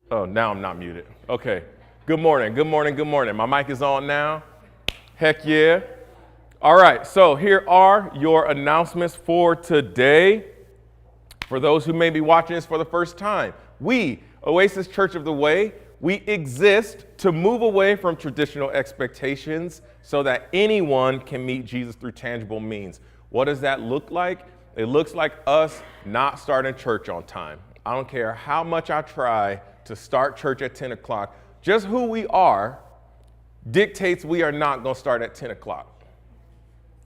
Oh, now I'm not muted. Okay. Good morning. Good morning. Good morning. My mic is on now. Heck yeah. All right. So here are your announcements for today. For those who may be watching this for the first time, we, Oasis Church of the Way, we exist to move away from traditional expectations so that anyone can meet Jesus through tangible means. What does that look like? It looks like us not starting church on time. I don't care how much I try to start church at 10 o'clock. Just who we are dictates we are not going to start at 10 o'clock.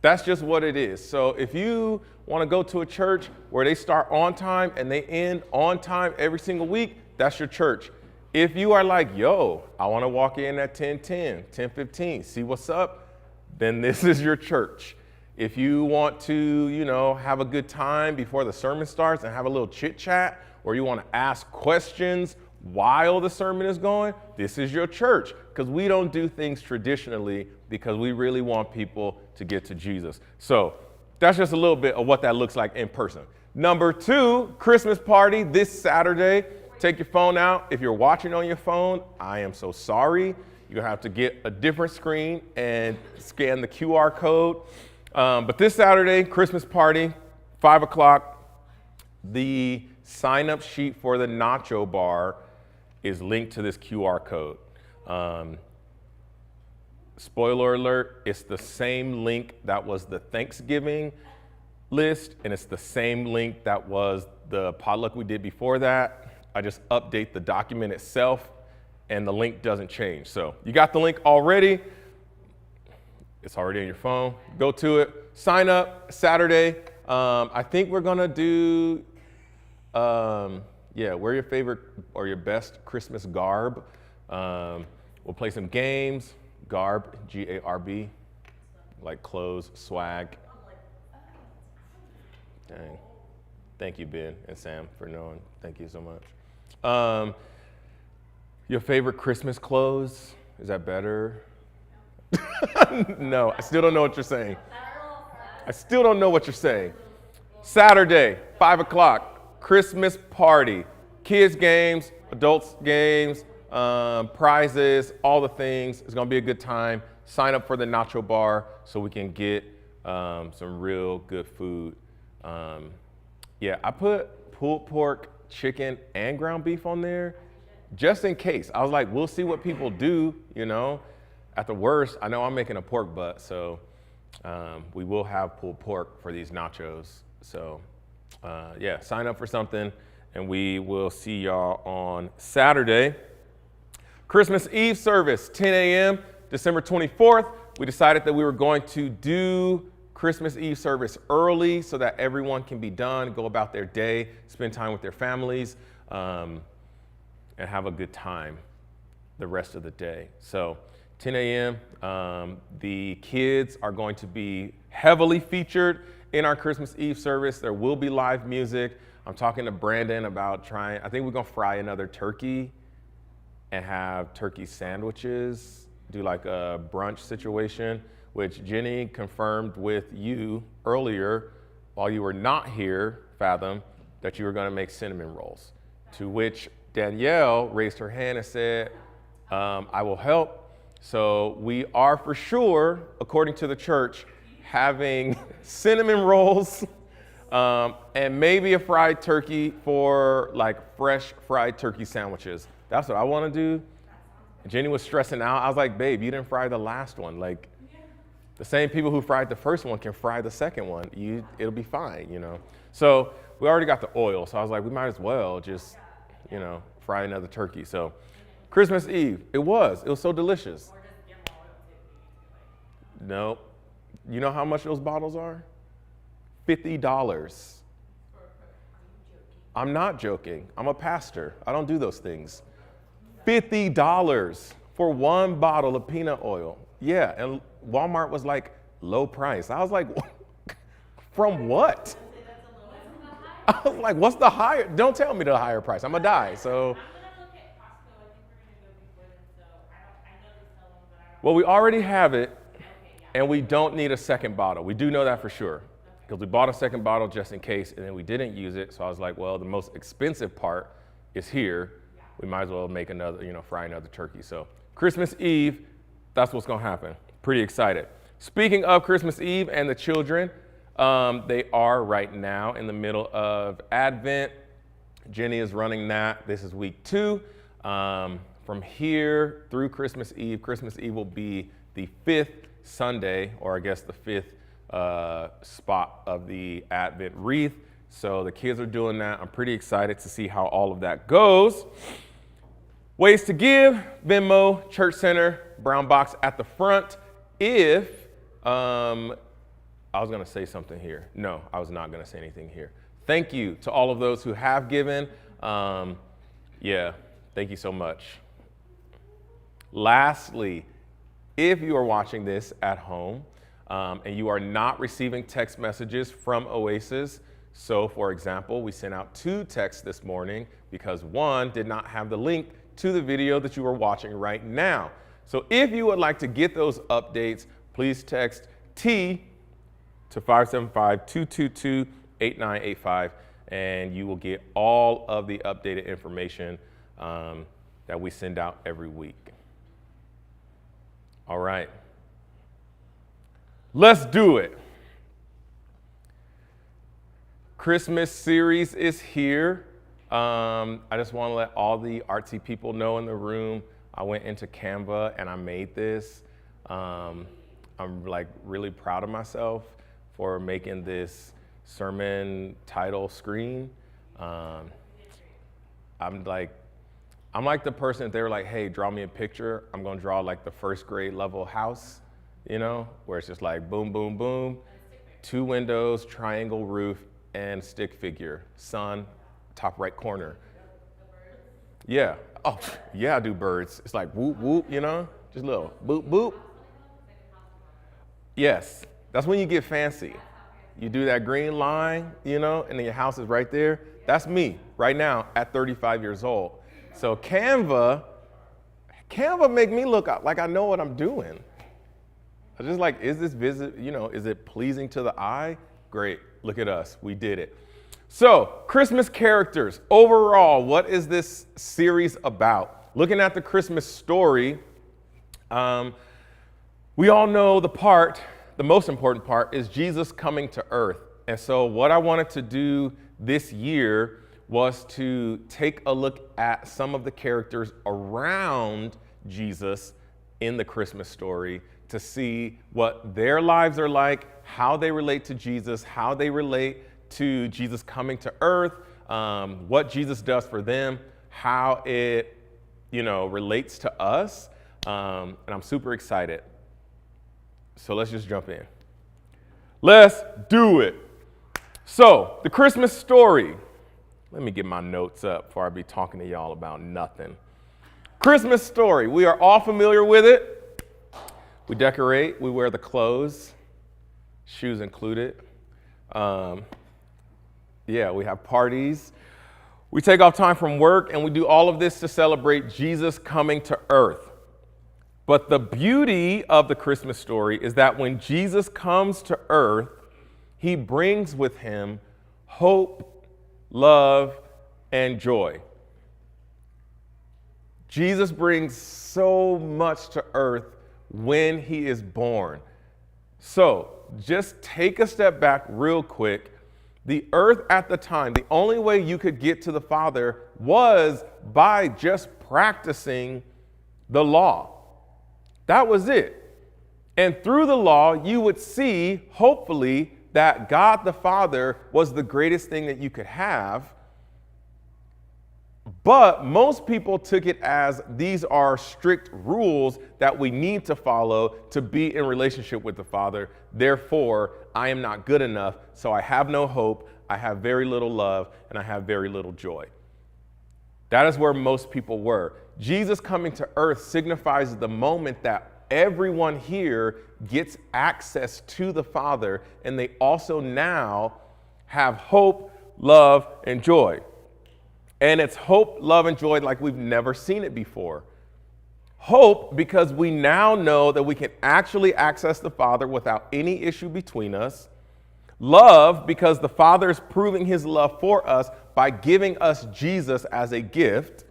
That's just what it is. So if you want to go to a church where they start on time and they end on time every single week, that's your church. If you are like, yo, I want to walk in at 10:10, 10:15, see what's up, then this is your church. If you want to, have a good time before the sermon starts and have a little chit chat, or you want to ask questions while the sermon is going, this is your church. Because we don't do things traditionally because we really want people to get to Jesus. So that's just a little bit of what that looks like in person. Number 2, Christmas party this Saturday. Take your phone out. If you're watching on your phone, I am so sorry. You'll have to get a different screen and scan the QR code. But this Saturday, Christmas party, 5 o'clock, the sign-up sheet for the nacho bar is linked to this QR code. Spoiler alert, it's the same link that was the Thanksgiving list, and it's the same link that was the potluck we did before that. I just update the document itself, and the link doesn't change. So you got the link already. It's already on your phone. Go to it. Sign up Saturday. I think we're going to do, wear your favorite or your best Christmas garb. We'll play some games. Garb, G-A-R-B, like clothes, swag. Dang. Thank you, Ben and Sam, for knowing. Thank you so much. Your favorite Christmas clothes? Is that better? No, I still don't know what you're saying. I still don't know what you're saying. Saturday, 5 o'clock, Christmas party. Kids games, adults games, prizes, all the things. It's going to be a good time. Sign up for the nacho bar so we can get some real good food. I put pulled pork, chicken, and ground beef on there just in case. I was like, we'll see what people do, At the worst, I know I'm making a pork butt, so we will have pulled pork for these nachos. So, sign up for something, and we will see y'all on Saturday. Christmas Eve service, 10 a.m., December 24th. We decided that we were going to do Christmas Eve service early so that everyone can be done, go about their day, spend time with their families, and have a good time the rest of the day. So 10 a.m., the kids are going to be heavily featured in our Christmas Eve service. There will be live music. I'm talking to Brandon about I think we're going to fry another turkey and have turkey sandwiches, do like a brunch situation, which Jenny confirmed with you earlier while you were not here, Fathom, that you were going to make cinnamon rolls. To which Danielle raised her hand and said, I will help. So we are for sure, according to the church, having cinnamon rolls and maybe a fried turkey for like fresh fried turkey sandwiches. That's what I want to do. Jenny was stressing out. I was like, babe, you didn't fry the last one. Like, the same people who fried the first one can fry the second one. It'll be fine, So we already got the oil. So I was like, we might as well just, fry another turkey. So Christmas Eve, it was so delicious. No. You know how much those bottles are? $50. I'm not joking. I'm a pastor. I don't do those things. $50 for one bottle of peanut oil. Yeah, and Walmart was like low price. I was like, from what? I was like, what's the higher? Don't tell me the higher price. I'm gonna die. So. Well, we already have it, and we don't need a second bottle. We do know that for sure, because we bought a second bottle just in case, and then we didn't use it. So I was like, well, the most expensive part is here, we might as well make another, fry another turkey. So Christmas Eve, that's what's gonna happen. Pretty excited. Speaking of Christmas Eve and the children, they are right now in the middle of Advent. Jenny is running that. This is week 2. From here through Christmas Eve will be the 5th Sunday, or I guess the 5th spot of the Advent wreath. So the kids are doing that. I'm pretty excited to see how all of that goes. Ways to give: Venmo, Church Center, brown box at the front. If, I was gonna say something here. No, I was not gonna say anything here. Thank you to all of those who have given. Yeah, thank you so much. Lastly, if you are watching this at home and you are not receiving text messages from Oasis, so for example, we sent out 2 texts this morning because one did not have the link to the video that you are watching right now. So if you would like to get those updates, please text T to 575-222-8985, and you will get all of the updated information that we send out every week. All right, let's do it. Christmas series is here. I just want to let all the artsy people know in the room, I went into Canva and I made this. I'm like really proud of myself for making this sermon title screen. I'm like the person that they were like, hey, draw me a picture. I'm gonna draw like the 1st grade level house, where it's just like boom, boom, boom, 2 windows, triangle roof, and stick figure, sun, top right corner. Yeah, oh, yeah, I do birds. It's like whoop, whoop, just a little boop, boop. Yes, that's when you get fancy. You do that green line, and then your house is right there. That's me right now at 35 years old. So Canva make me look like I know what I'm doing. I just like, is this is it pleasing to the eye? Great, look at us, we did it. So Christmas characters, overall, what is this series about? Looking at the Christmas story, we all know the most important part is Jesus coming to earth. And so what I wanted to do this year was to take a look at some of the characters around Jesus in the Christmas story to see what their lives are like, how they relate to Jesus, how they relate to Jesus coming to earth, what Jesus does for them, how it, relates to us. And I'm super excited. So let's just jump in. Let's do it. So the Christmas story. Let me get my notes up before I be talking to y'all about nothing. Christmas story. We are all familiar with it. We decorate, we wear the clothes, shoes included. We have parties. We take off time from work, and we do all of this to celebrate Jesus coming to earth. But the beauty of the Christmas story is that when Jesus comes to earth, he brings with him hope, love, and joy. Jesus brings so much to earth when he is born. So just take a step back real quick. The earth at the time, the only way you could get to the Father was by just practicing the law. That was it. And through the law, you would see, hopefully, that God the Father was the greatest thing that you could have. But most people took it as these are strict rules that we need to follow to be in relationship with the Father. Therefore, I am not good enough, so I have no hope, I have very little love, and I have very little joy. That is where most people were. Jesus coming to earth signifies the moment that everyone here gets access to the Father, and they also now have hope, love, and joy. And it's hope, love, and joy like we've never seen it before. Hope, because we now know that we can actually access the Father without any issue between us. Love, because the Father is proving his love for us by giving us Jesus as a gift.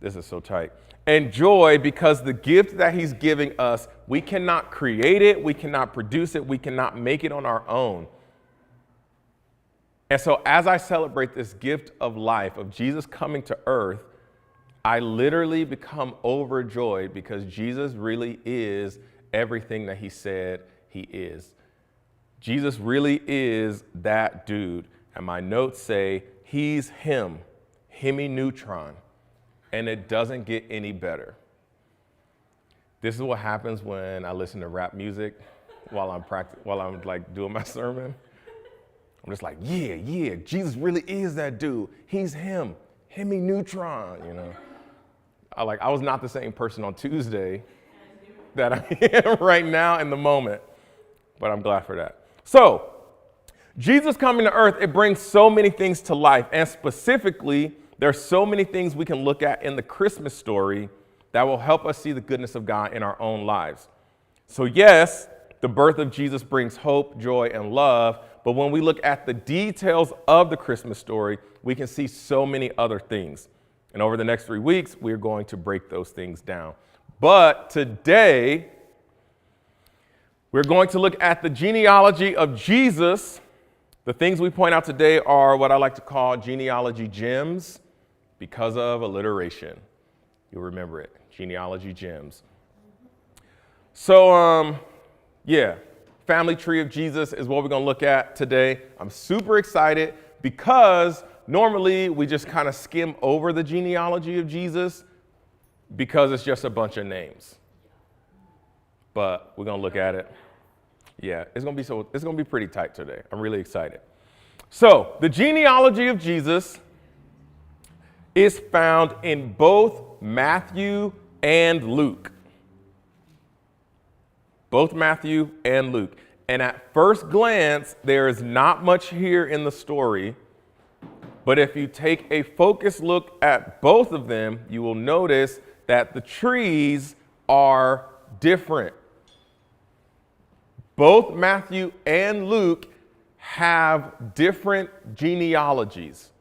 This is so tight. And joy because the gift that he's giving us, we cannot create it, we cannot produce it, we cannot make it on our own. And so as I celebrate this gift of life, of Jesus coming to earth, I literally become overjoyed because Jesus really is everything that he said he is. Jesus really is that dude. And my notes say, he's him, Hemi Neutron. And it doesn't get any better. This is what happens when I listen to rap music while I'm like doing my sermon. I'm just like, yeah, Jesus really is that dude. He's him, Hemi Neutron, you know. I was not the same person on Tuesday that I am right now in the moment, but I'm glad for that. So, Jesus coming to earth, it brings so many things to life, and specifically, there's so many things we can look at in the Christmas story that will help us see the goodness of God in our own lives. So yes, the birth of Jesus brings hope, joy, and love, but when we look at the details of the Christmas story, we can see so many other things. And over the next 3 weeks, we're going to break those things down. But today, we're going to look at the genealogy of Jesus. The things we point out today are what I like to call genealogy gems because of alliteration. You'll remember it, genealogy gems. So, family tree of Jesus is what we're going to look at today. I'm super excited because normally we just kind of skim over the genealogy of Jesus because it's just a bunch of names. But we're going to look at it. Yeah, it's going to be pretty tight today. I'm really excited. So, the genealogy of Jesus is found in both Matthew and Luke. Both Matthew and Luke. And at first glance, there is not much here in the story. But if you take a focused look at both of them, you will notice that the trees are different. Both Matthew and Luke have different genealogies.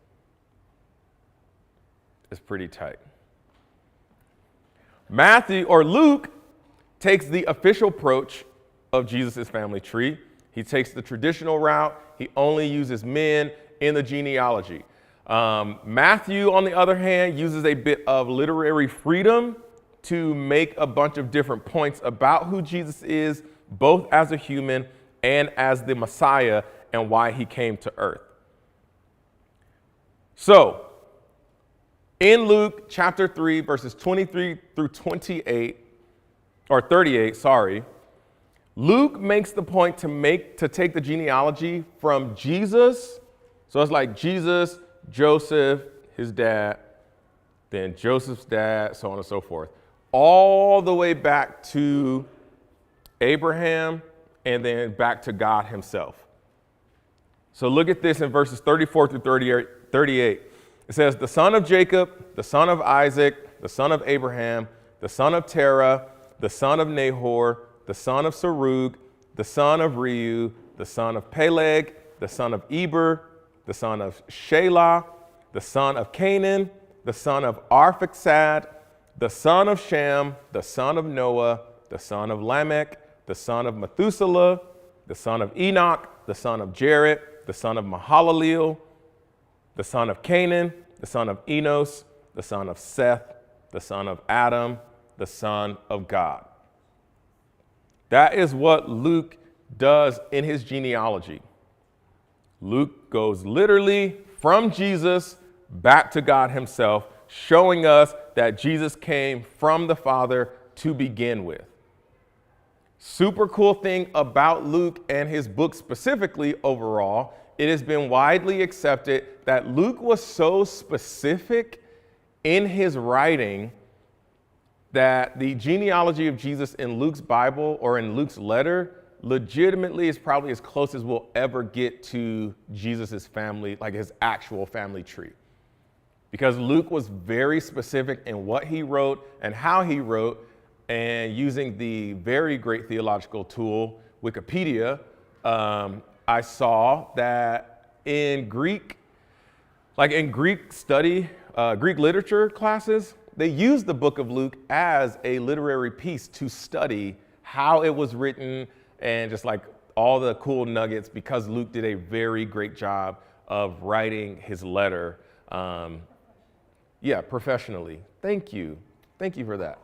It's pretty tight. Luke takes the official approach of Jesus' family tree. He takes the traditional route. He only uses men in the genealogy. Matthew, on the other hand, uses a bit of literary freedom to make a bunch of different points about who Jesus is, both as a human and as the Messiah, and why he came to earth. So, in Luke chapter 3, verses 23 through 38, or 38, Luke makes the point to take the genealogy from Jesus. So it's like Jesus, Joseph, his dad, then Joseph's dad, so on and so forth, all the way back to Abraham and then back to God himself. So look at this in verses 34 through 38. It says, the son of Jacob, the son of Isaac, the son of Abraham, the son of Terah, the son of Nahor, the son of Serug, the son of Reu, the son of Peleg, the son of Eber, the son of Shelah, the son of Canaan, the son of Arphaxad, the son of Shem, the son of Noah, the son of Lamech, the son of Methuselah, the son of Enoch, the son of Jared, the son of Mahalaleel, the son of Canaan, the son of Enos, the son of Seth, the son of Adam, the son of God. That is what Luke does in his genealogy. Luke goes literally from Jesus back to God himself, showing us that Jesus came from the Father to begin with. Super cool thing about Luke and his book specifically overall, it has been widely accepted that Luke was so specific in his writing that the genealogy of Jesus in Luke's Bible or in Luke's letter legitimately is probably as close as we'll ever get to Jesus's family, like his actual family tree. Because Luke was very specific in what he wrote and how he wrote, and using the very great theological tool, Wikipedia, I saw that in Greek, like in Greek study, Greek literature classes, they used the book of Luke as a literary piece to study how it was written and just like all the cool nuggets, because Luke did a very great job of writing his letter, professionally. Thank you. Thank you for that.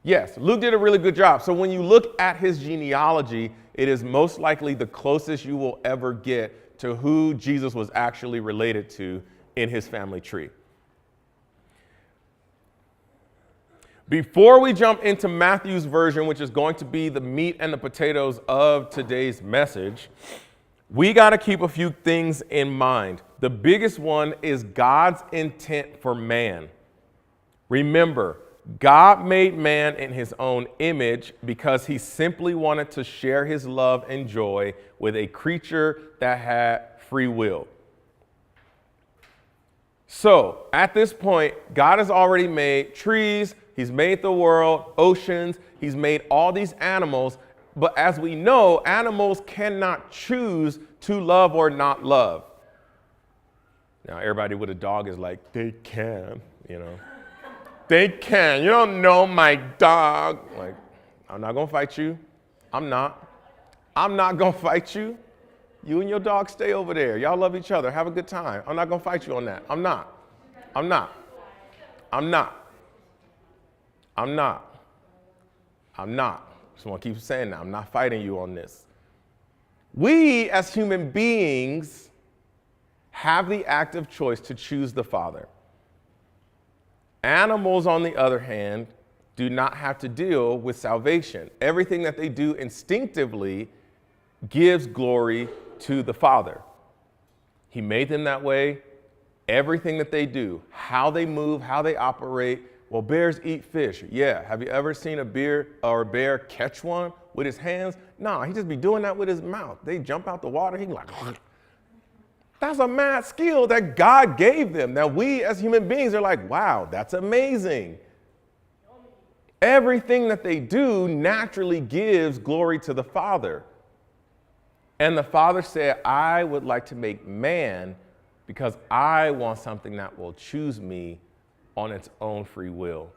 Yes, Luke did a really good job. So when you look at his genealogy, it is most likely the closest you will ever get to who Jesus was actually related to in his family tree. Before we jump into Matthew's version, which is going to be the meat and the potatoes of today's message, we got to keep a few things in mind. The biggest one is God's intent for man. Remember, God made man in his own image because he simply wanted to share his love and joy with a creature that had free will. So at this point, God has already made trees, he's made the world, oceans, he's made all these animals. But as we know, animals cannot choose to love or not love. Now, everybody with a dog is like, they can, you know. They can. You don't know my dog. Like, I'm not going to fight you. I'm not going to fight you. You and your dog stay over there. Y'all love each other. Have a good time. I'm not going to fight you on that. I'm not. Just want to keep saying that. I'm not fighting you on this. We, as human beings, have the active choice to choose the Father. Animals, on the other hand, do not have to deal with salvation. Everything that they do instinctively gives glory to the Father. He made them that way. Everything that they do, how they move, how they operate. Well, bears eat fish. Yeah. Have you ever seen a bear catch one with his hands? No, he just be doing that with his mouth. They jump out the water. He like, that's a mad skill that God gave them. Now we as human beings are like, wow, that's amazing. Everything that they do naturally gives glory to the Father. And the Father said, I would like to make man because I want something that will choose me on its own free will.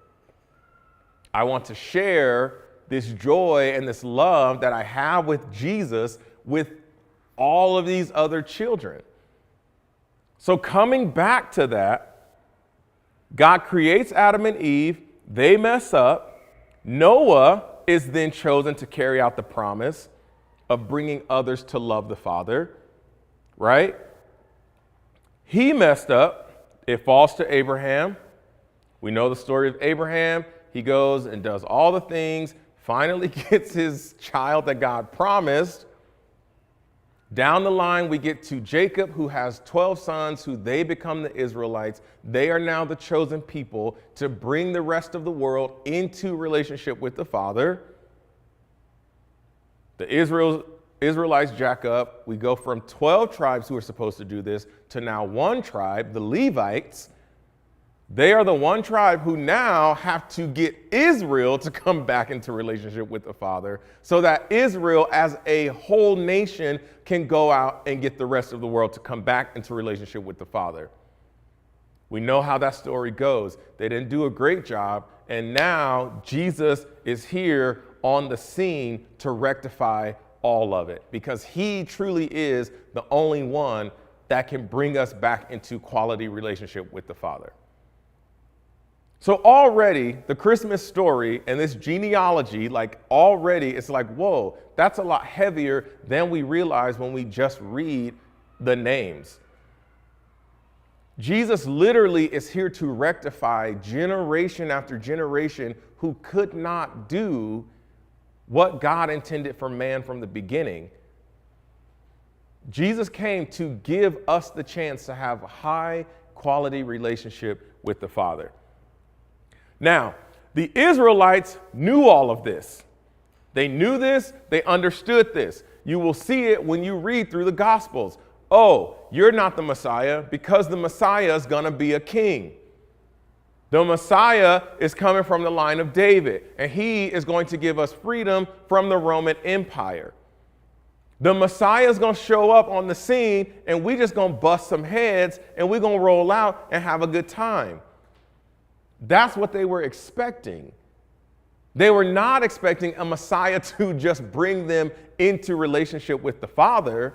I want to share this joy and this love that I have with Jesus with all of these other children. So coming back to that, God creates Adam and Eve. They mess up. Noah is then chosen to carry out the promise of bringing others to love the Father, right? He messed up. It falls to Abraham. We know the story of Abraham. He goes and does all the things, finally gets his child that God promised. Down the line, we get to Jacob, who has 12 sons, who they become the Israelites. They are now the chosen people to bring the rest of the world into relationship with the Father. The Israelites jack up. We go from 12 tribes who are supposed to do this to now one tribe, the Levites. They are the one tribe who now have to get Israel to come back into relationship with the Father so that Israel as a whole nation can go out and get the rest of the world to come back into relationship with the Father. We know how that story goes. They didn't do a great job, and now Jesus is here on the scene to rectify all of it because he truly is the only one that can bring us back into quality relationship with the Father. So already the Christmas story and this genealogy, it's like, whoa, that's a lot heavier than we realize when we just read the names. Jesus literally is here to rectify generation after generation who could not do what God intended for man from the beginning. Jesus came to give us the chance to have a high quality relationship with the Father. Now, the Israelites knew all of this. They knew this, they understood this. You will see it when you read through the Gospels. Oh, you're not the Messiah because the Messiah is going to be a king. The Messiah is coming from the line of David, and he is going to give us freedom from the Roman Empire. The Messiah is going to show up on the scene, and we just going to bust some heads, and we're going to roll out and have a good time. That's what they were expecting. They were not expecting a Messiah to just bring them into relationship with the Father.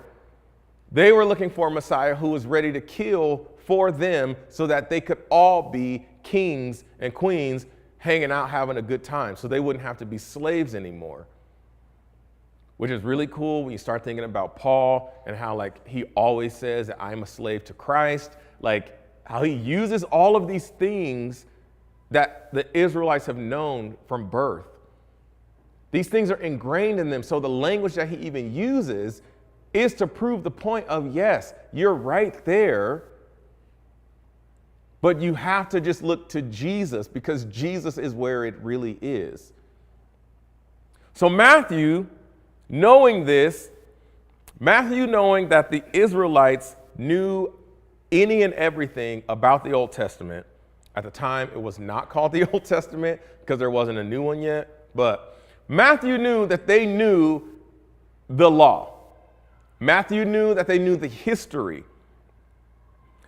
They were looking for a Messiah who was ready to kill for them so that they could all be kings and queens hanging out, having a good time, so they wouldn't have to be slaves anymore. Which is really cool when you start thinking about Paul and how like he always says that I'm a slave to Christ, like how he uses all of these things that the Israelites have known from birth. These things are ingrained in them. So the language that he even uses is to prove the point of, yes, you're right there, but you have to just look to Jesus because Jesus is where it really is. So Matthew, knowing this, knowing that the Israelites knew any and everything about the Old Testament. At the time, it was not called the Old Testament because there wasn't a new one yet. But Matthew knew that they knew the law. Matthew knew that they knew the history.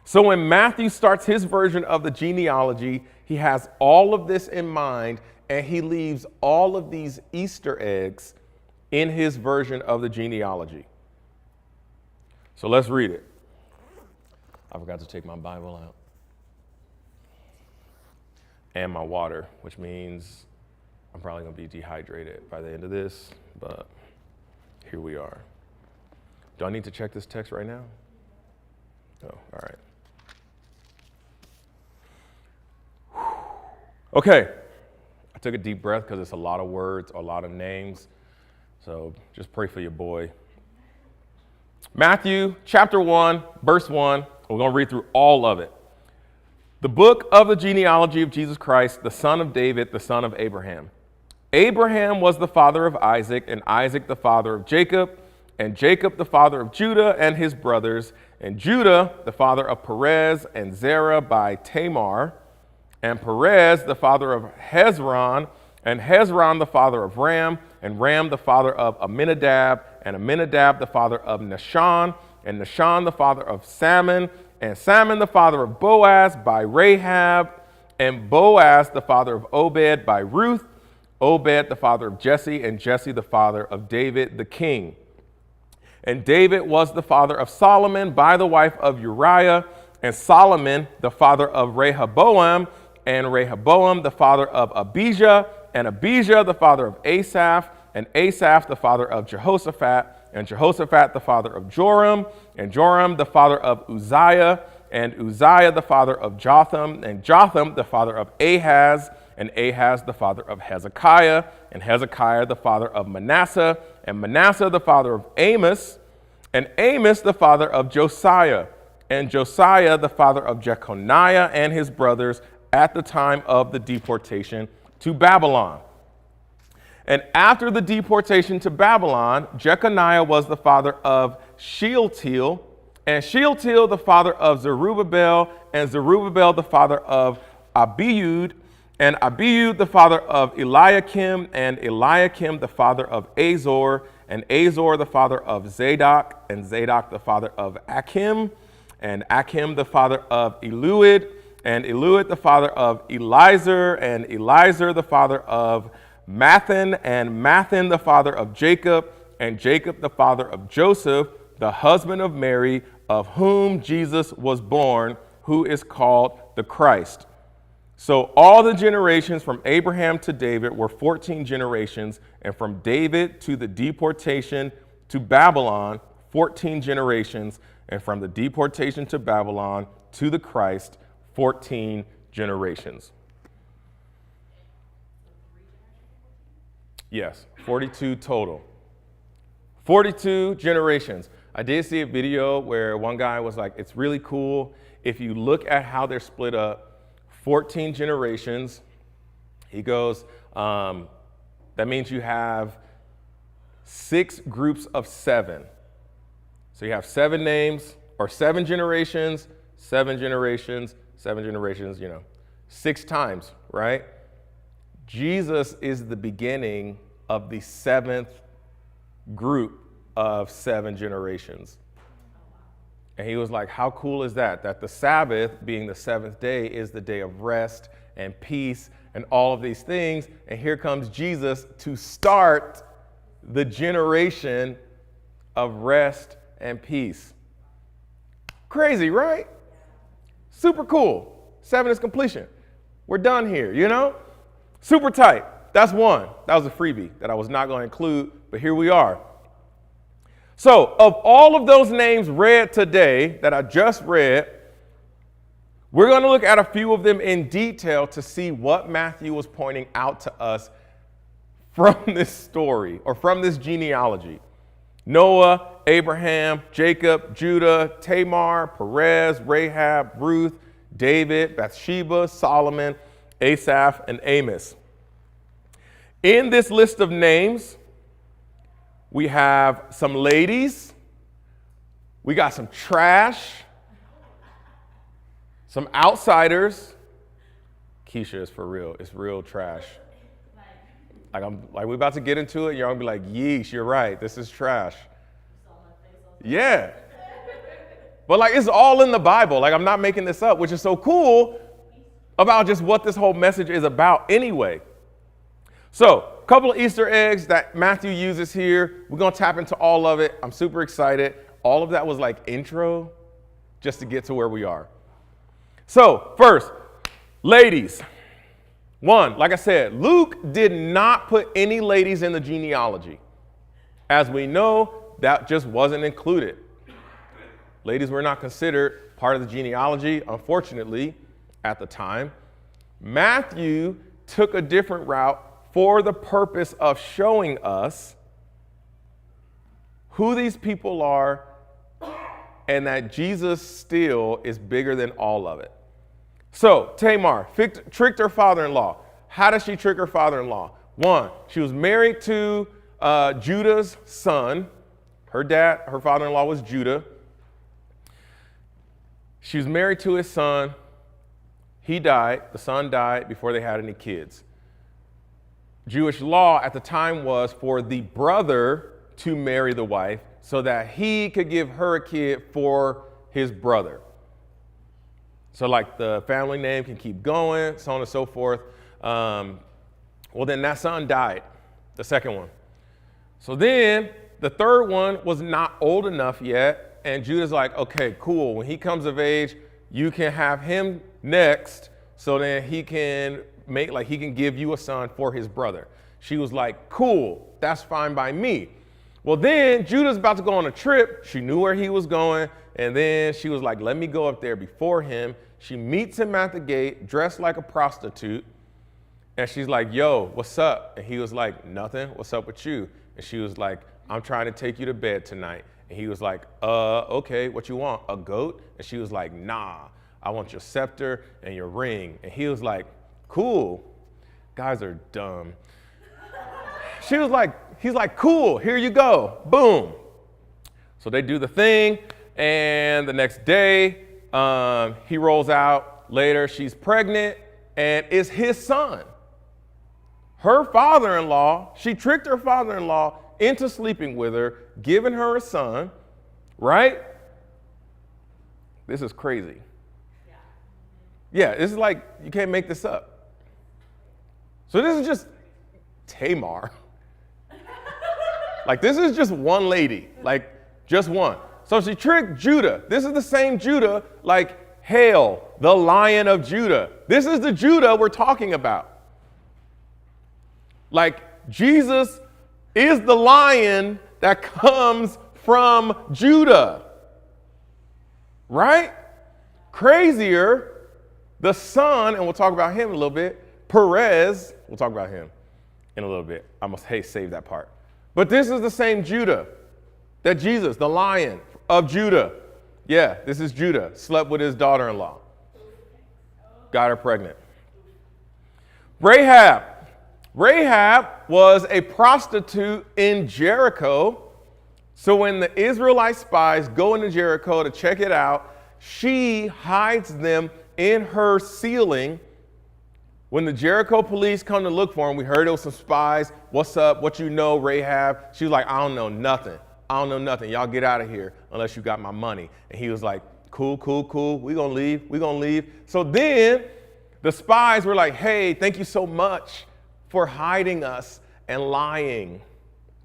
So when Matthew starts his version of the genealogy, he has all of this in mind, and he leaves all of these Easter eggs in his version of the genealogy. So let's read it. I forgot to take my Bible out. And my water, which means I'm probably going to be dehydrated by the end of this, but here we are. Do I need to check this text right now? Oh, all right. Okay, I took a deep breath because it's a lot of words, a lot of names, so just pray for your boy. Matthew chapter 1, verse 1, we're going to read through all of it. The book of the genealogy of Jesus Christ, the son of David, the son of Abraham. Abraham was the father of Isaac, and Isaac the father of Jacob, and Jacob the father of Judah and his brothers, and Judah the father of Perez and Zerah by Tamar, and Perez the father of Hezron, and Hezron the father of Ram, and Ram the father of Amminadab, and Amminadab the father of Nahshon, and Nahshon the father of Salmon, and Salmon the father of Boaz by Rahab, and Boaz the father of Obed by Ruth, Obed the father of Jesse, and Jesse the father of David the king. And David was the father of Solomon by the wife of Uriah, and Solomon the father of Rehoboam, and Rehoboam the father of Abijah, and Abijah the father of Asaph, and Asaph the father of Jehoshaphat, and Jehoshaphat the father of Joram, and Joram the father of Uzziah, and Uzziah the father of Jotham, and Jotham the father of Ahaz, and Ahaz the father of Hezekiah, and Hezekiah the father of Manasseh, and Manasseh the father of Amos, and Amos the father of Josiah, and Josiah the father of Jeconiah and his brothers at the time of the deportation to Babylon. And after the deportation to Babylon, Jeconiah was the father of Shealtiel, and Shealtiel the father of Zerubbabel, and Zerubbabel the father of Abiud, and Abiud the father of Eliakim, and Eliakim the father of Azor, and Azor the father of Zadok, and Zadok the father of Achim, and Achim the father of Eliud, and Eliud the father of Eliezer, and Eliezer the father of Mathan, and Mathan the father of Jacob, and Jacob the father of Joseph, the husband of Mary, of whom Jesus was born, who is called the Christ. So all the generations from Abraham to David were 14 generations, and from David to the deportation to Babylon, 14 generations, and from the deportation to Babylon to the Christ, 14 generations. Yes, 42 total. 42 generations. I did see a video where one guy was like, it's really cool if you look at how they're split up, 14 generations. He goes, that means you have 6 groups of 7. So you have 7 names, or 7 generations, 7 generations, 7 generations, 6 times, right? Jesus is the beginning of the 7th group of 7 generations. And he was like, how cool is that? That the Sabbath, being the 7th day, is the day of rest and peace and all of these things. And here comes Jesus to start the generation of rest and peace. Crazy, right? Super cool. 7 is completion. We're done here, you know? Super tight. That's one. That was a freebie that I was not going to include, but here we are. So, of all of those names read today that I just read, we're going to look at a few of them in detail to see what Matthew was pointing out to us from this story or from this genealogy. Noah, Abraham, Jacob, Judah, Tamar, Perez, Rahab, Ruth, David, Bathsheba, Solomon, Asaph, and Amos. In this list of names, we have some ladies, we got some trash, some outsiders. Keisha is for real. It's real trash. Like we're about to get into it. You're gonna be like, yeesh, you're right. This is trash. Yeah. But like, it's all in the Bible. Like, I'm not making this up, which is so cool about just what this whole message is about anyway. So, a couple of Easter eggs that Matthew uses here. We're gonna tap into all of it. I'm super excited. All of that was like intro just to get to where we are. So, first, ladies. One, like I said, Luke did not put any ladies in the genealogy. As we know, that just wasn't included. Ladies were not considered part of the genealogy, unfortunately, at the time. Matthew took a different route for the purpose of showing us who these people are and that Jesus still is bigger than all of it. So, Tamar tricked her father-in-law. How does she trick her father-in-law? One, she was married to Judah's son. Her father-in-law was Judah. She was married to his son. He died. The son died before they had any kids. Jewish law at the time was for the brother to marry the wife so that he could give her a kid for his brother. So like the family name can keep going, so on and so forth. Well, then that son died, the second one. So then the third one was not old enough yet, and Judah's like, okay, cool. When he comes of age, you can have him next, so then he can he can give you a son for his brother. She was like, cool, that's fine by me. Well, then Judah's about to go on a trip. She knew where he was going, and then she was like, let me go up there before him. She meets him at the gate, dressed like a prostitute, and she's like, yo, what's up? And he was like, nothing, what's up with you? And she was like, I'm trying to take you to bed tonight. And he was like, okay, what you want, a goat? And she was like, nah, I want your scepter and your ring. And he was like, cool, guys are dumb. He's like, cool, here you go, boom. So they do the thing, and the next day, he rolls out. Later, she's pregnant, and it's his son. Her father-in-law, she tricked her father-in-law into sleeping with her, giving her a son, right? This is crazy. Yeah, this is like, you can't make this up. So this is just Tamar. Like, this is just one lady, like, just one. So she tricked Judah. This is the same Judah, like, hail, the Lion of Judah. This is the Judah we're talking about. Like, Jesus is the lion that comes from Judah. Right? Crazier, the son, and we'll talk about him in a little bit, Perez, we'll talk about him in a little bit. I must save that part. But this is the same Judah that Jesus, the Lion of Judah. Yeah, this is Judah, slept with his daughter-in-law. Got her pregnant. Rahab. Rahab was a prostitute in Jericho. So when the Israelite spies go into Jericho to check it out, she hides them in her ceiling. When the Jericho police come to look for him, we heard there was some spies. What's up? What you know, Rahab? She was like, I don't know nothing. I don't know nothing. Y'all get out of here unless you got my money. And he was like, cool, cool, cool. We gonna leave. We gonna leave. So then The spies were like, hey, thank you so much for hiding us and lying.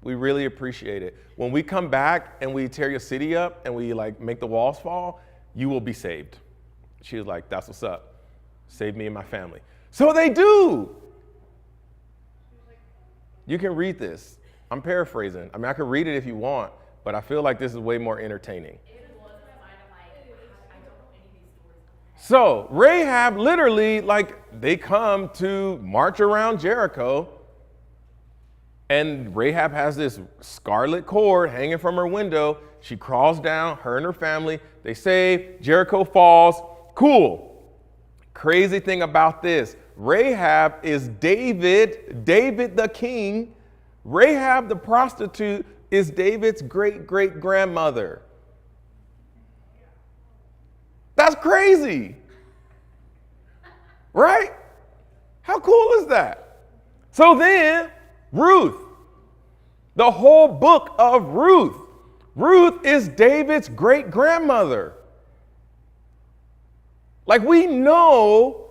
We really appreciate it. When we come back and we tear your city up and we like make the walls fall, you will be saved. She was like, that's what's up. Save me and my family. So they do. You can read this. I'm paraphrasing. I mean, I could read it if you want, but I feel like this is way more entertaining. So Rahab literally, like, they come to march around Jericho, and Rahab has this scarlet cord hanging from her window. She crawls down, her and her family. They save, Jericho falls. Cool. Crazy thing about this, Rahab is David the king. Rahab the prostitute is David's great-great-grandmother. That's crazy, right? How cool is that? So then, Ruth, the whole book of Ruth. Ruth is David's great-grandmother. Like, we know,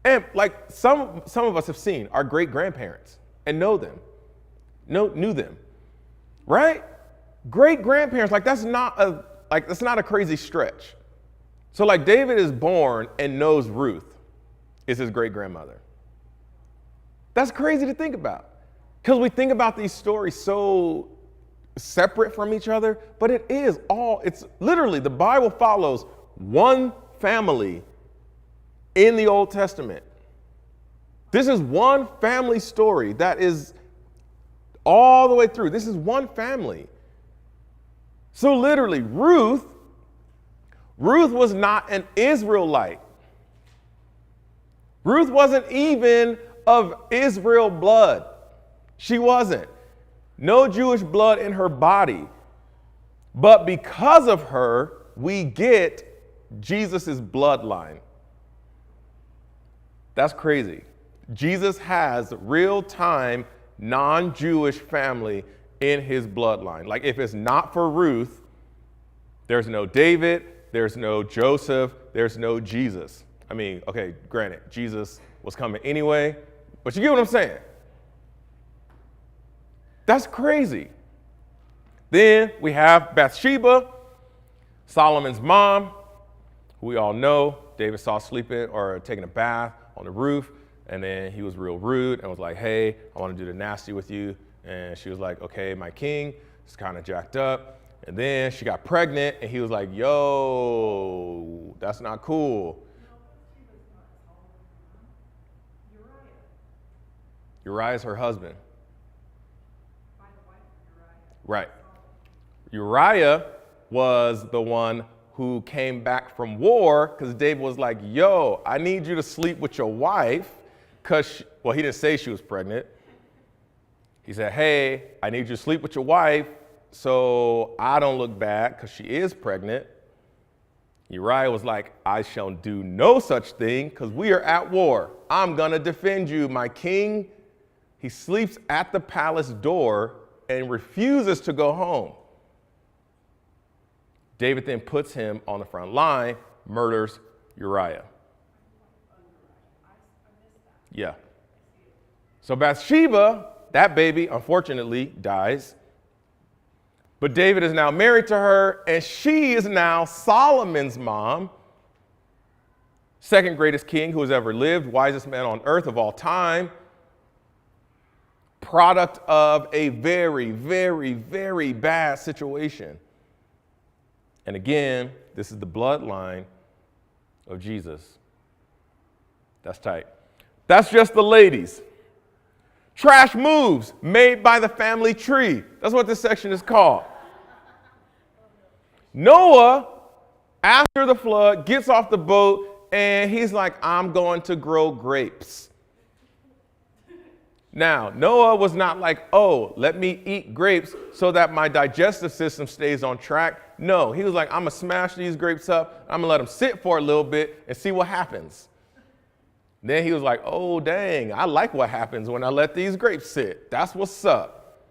and like some of us have seen our great-grandparents and knew them, right? Great-grandparents, that's not a crazy stretch. So like David is born and knows Ruth is his great-grandmother. That's crazy to think about, because we think about these stories so separate from each other, but it's literally, the Bible follows one family in the Old Testament. This is one family story that is all the way through. This is one family. So literally, Ruth was not an Israelite. Ruth wasn't even of Israel blood. She wasn't. No Jewish blood in her body. But because of her, we get Jesus' bloodline. That's crazy. Jesus has real-time, non-Jewish family in his bloodline. Like, if it's not for Ruth, there's no David, there's no Joseph, there's no Jesus. I mean, okay, granted, Jesus was coming anyway, but you get what I'm saying? That's crazy. Then we have Bathsheba, Solomon's mom, who we all know. David saw sleeping or taking a bath on the roof, and then he was real rude and was like, hey, I want to do the nasty with you. And she was like, okay, my king. It's kind of jacked up. And then she got pregnant, and he was like, yo, that's not cool. Uriah's her husband. Right. Uriah was the one who came back from war because David was like, yo, I need you to sleep with your wife because, well, he didn't say she was pregnant. He said, hey, I need you to sleep with your wife so I don't look bad because she is pregnant. Uriah was like, I shall do no such thing because we are at war. I'm going to defend you, my king. He sleeps at the palace door and refuses to go home. David then puts him on the front line, murders Uriah. Yeah. So Bathsheba, that baby, unfortunately, dies. But David is now married to her, and she is now Solomon's mom, second greatest king who has ever lived, wisest man on earth of all time, product of a very, very, very bad situation. And again, this is the bloodline of Jesus. That's tight. That's just the ladies. Trash moves made by the family tree. That's what this section is called. Noah, after the flood, gets off the boat and he's like, I'm going to grow grapes. Now, Noah was not like, oh, let me eat grapes so that my digestive system stays on track. No, he was like, I'm going to smash these grapes up. I'm going to let them sit for a little bit and see what happens. Then he was like, oh, dang, I like what happens when I let these grapes sit. That's what's up.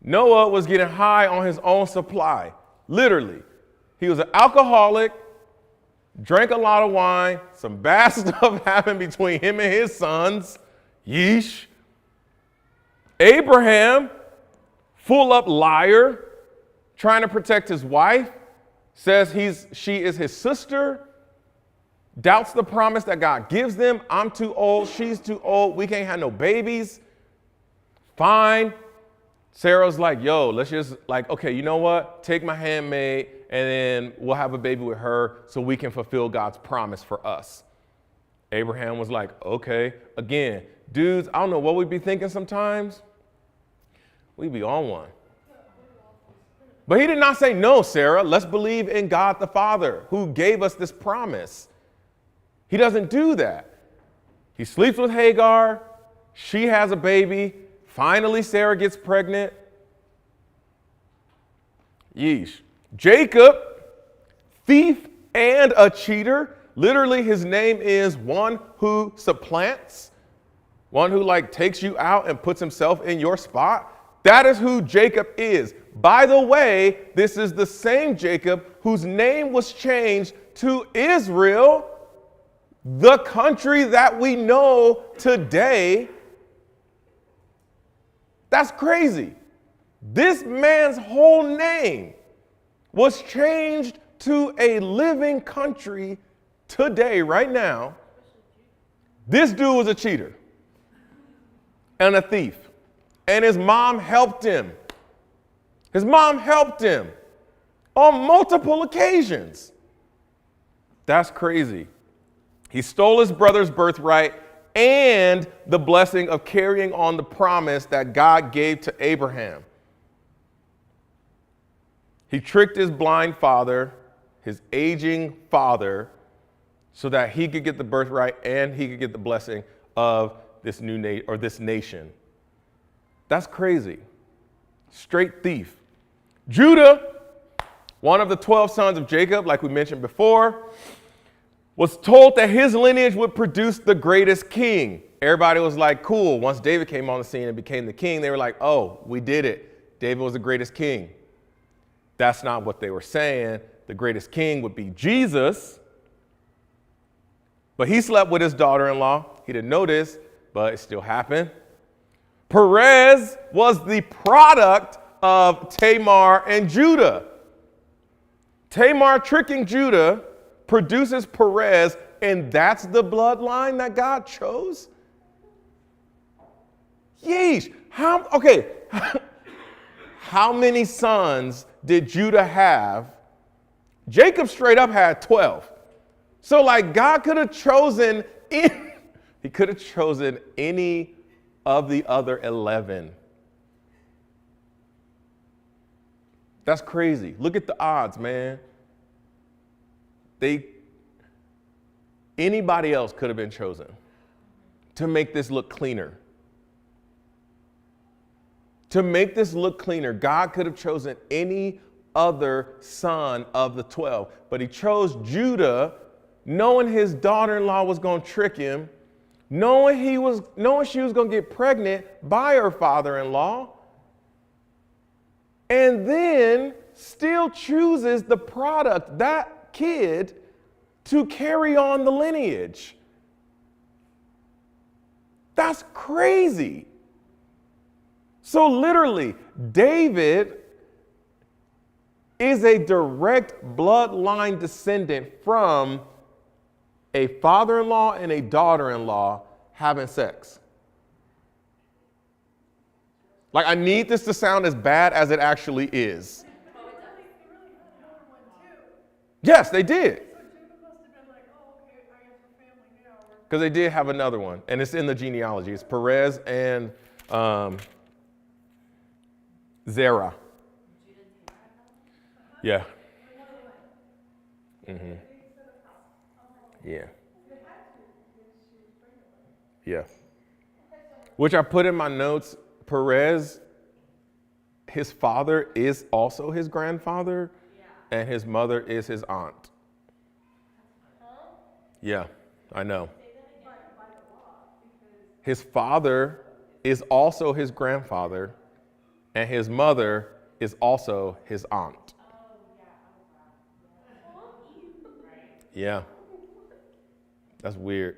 Noah was getting high on his own supply, literally. He was an alcoholic, drank a lot of wine. Some bad stuff happened between him and his sons. Yeesh. Abraham, full up liar, trying to protect his wife, says she is his sister, doubts the promise that God gives them. I'm too old, she's too old, we can't have no babies. Fine. Sarah's like, yo, let's just okay, you know what? Take my handmaid and then we'll have a baby with her so we can fulfill God's promise for us. Abraham was like, okay. Again, dudes, I don't know what we'd be thinking sometimes. We'd be on one. But he did not say, no, Sarah, let's believe in God the Father who gave us this promise. He doesn't do that. He sleeps with Hagar. She has a baby. Finally, Sarah gets pregnant. Yeesh. Jacob, thief and a cheater. Literally, his name is one who supplants, one who takes you out and puts himself in your spot. That is who Jacob is. By the way, this is the same Jacob whose name was changed to Israel, the country that we know today. That's crazy. This man's whole name was changed to a living country today, right now. This dude was a cheater and a thief, and his mom helped him. His mom helped him on multiple occasions. That's crazy. He stole his brother's birthright and the blessing of carrying on the promise that God gave to Abraham. He tricked his blind father, his aging father, so that he could get the birthright and he could get the blessing of this this nation. That's crazy. Straight thief. Judah, one of the 12 sons of Jacob, like we mentioned before, was told that his lineage would produce the greatest king. Everybody was like, cool. Once David came on the scene and became the king, they were like, oh, we did it. David was the greatest king. That's not what they were saying. The greatest king would be Jesus. But he slept with his daughter-in-law. He didn't know this, but it still happened. Perez was the product of Tamar and Judah. Tamar tricking Judah produces Perez, and that's the bloodline that God chose? Yeesh. How many sons did Judah have? Jacob straight up had 12. So God could have chosen, he could have chosen any of the other 11. That's crazy. Look at the odds, man. Anybody else could have been chosen to make this look cleaner. To make this look cleaner, God could have chosen any other son of the 12, but he chose Judah, knowing his daughter-in-law was going to trick him, knowing she was going to get pregnant by her father-in-law, and then still chooses the product, that kid, to carry on the lineage. That's crazy. So literally, David is a direct bloodline descendant from a father-in-law and a daughter-in-law having sex. I need this to sound as bad as it actually is. Yes, they did. Because they did have another one, and it's in the genealogy. It's Perez and Zerah. Yeah. Mm-hmm. Yeah. Yeah. Which I put in my notes. Perez, his father is also his grandfather, and his mother is his aunt. Yeah, I know. His father is also his grandfather, and his mother is also his aunt. Yeah. That's weird.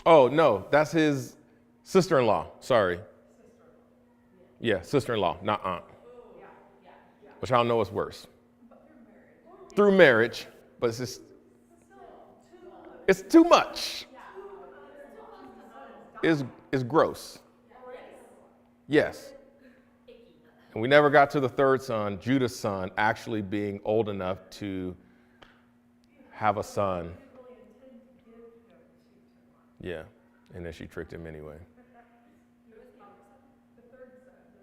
Oh, no, that's his sister-in-law. Sorry. Yeah, sister-in-law, not aunt. Which I don't know what's worse. Through marriage, but it's too much. It's gross. Yes. And we never got to the third son, Judah's son, actually being old enough to have a son. Yeah, and then she tricked him anyway.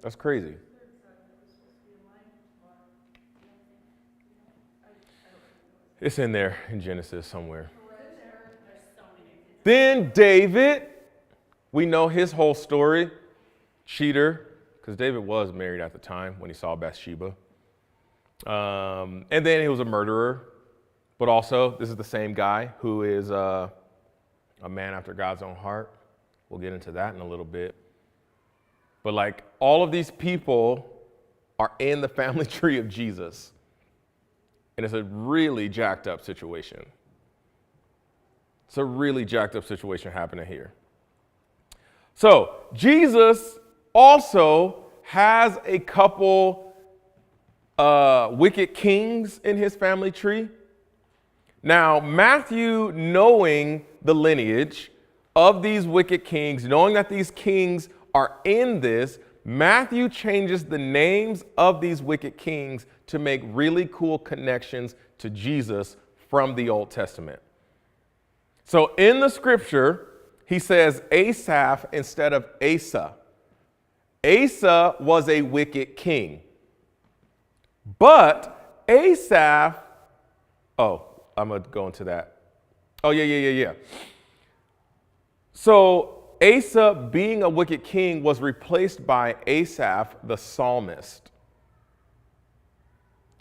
That's crazy. It's in there in Genesis somewhere. Then David, we know his whole story. Cheater, because David was married at the time when he saw Bathsheba. And then he was a murderer. But also, this is the same guy who is a man after God's own heart. We'll get into that in a little bit. But like all of these people are in the family tree of Jesus. And it's a really jacked up situation. It's a really jacked up situation happening here. So Jesus also has a couple wicked kings in his family tree. Now, Matthew, knowing the lineage of these wicked kings, knowing that these kings are in this, Matthew changes the names of these wicked kings to make really cool connections to Jesus from the Old Testament. So in the scripture, he says Asaph instead of Asa. Asa was a wicked king. But Asaph, I'm going to go into that. Yeah. So Asa, being a wicked king, was replaced by Asaph, the psalmist.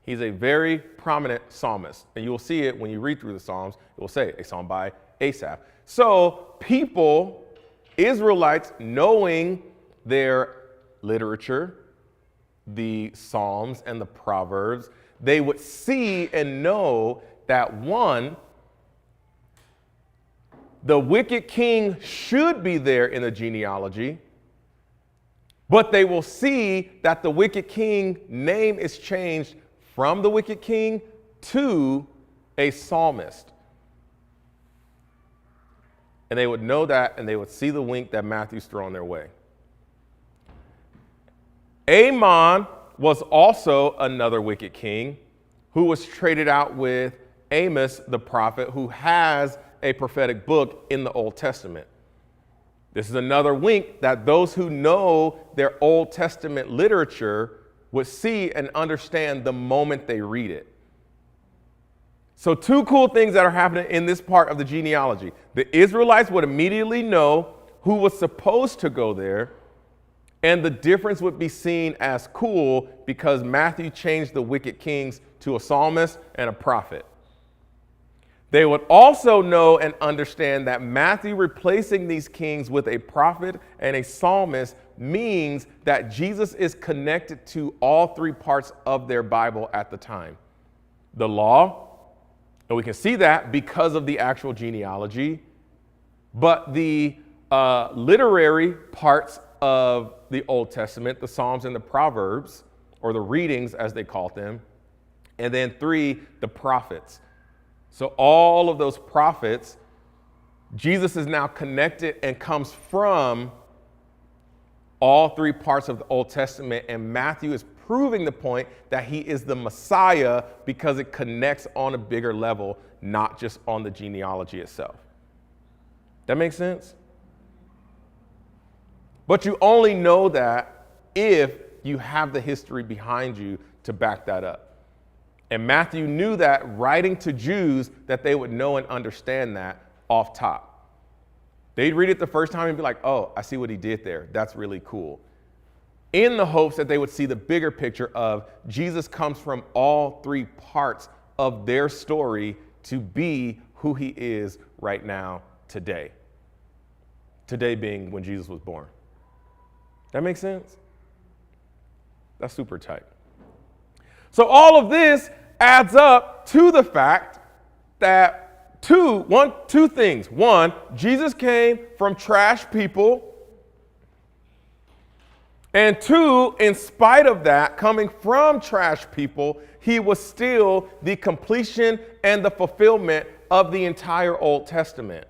He's a very prominent psalmist. And you will see it when you read through the Psalms. It will say a psalm by Asaph. So people, Israelites, knowing their literature, the Psalms and the Proverbs, they would see and know that one, the wicked king should be there in the genealogy, but they will see that the wicked king name is changed from the wicked king to a psalmist. And they would know that, and they would see the wink that Matthew's throwing their way. Amon was also another wicked king who was traded out with Amos the prophet, who has a prophetic book in the Old Testament. This is another wink that those who know their Old Testament literature would see and understand the moment they read it. So two cool things that are happening in this part of the genealogy. The Israelites would immediately know who was supposed to go there, and the difference would be seen as cool because Matthew changed the wicked kings to a psalmist and a prophet. They would also know and understand that Matthew replacing these kings with a prophet and a psalmist means that Jesus is connected to all three parts of their Bible at the time. The law, and we can see that because of the actual genealogy, but the literary parts of the Old Testament, the Psalms and the Proverbs, or the readings as they called them, and then 3, the prophets. So all of those prophets, Jesus is now connected and comes from all 3 parts of the Old Testament, and Matthew is proving the point that he is the Messiah because it connects on a bigger level, not just on the genealogy itself. That makes sense? But you only know that if you have the history behind you to back that up. And Matthew knew that, writing to Jews, that they would know and understand that off top. They'd read it the first time and be like, oh, I see what he did there. That's really cool. In the hopes that they would see the bigger picture of Jesus comes from all 3 parts of their story to be who he is right now, today. Today being when Jesus was born. That makes sense? That's super tight. So all of this adds up to the fact that two things. One, Jesus came from trash people. And two, in spite of that, coming from trash people, he was still the completion and the fulfillment of the entire Old Testament.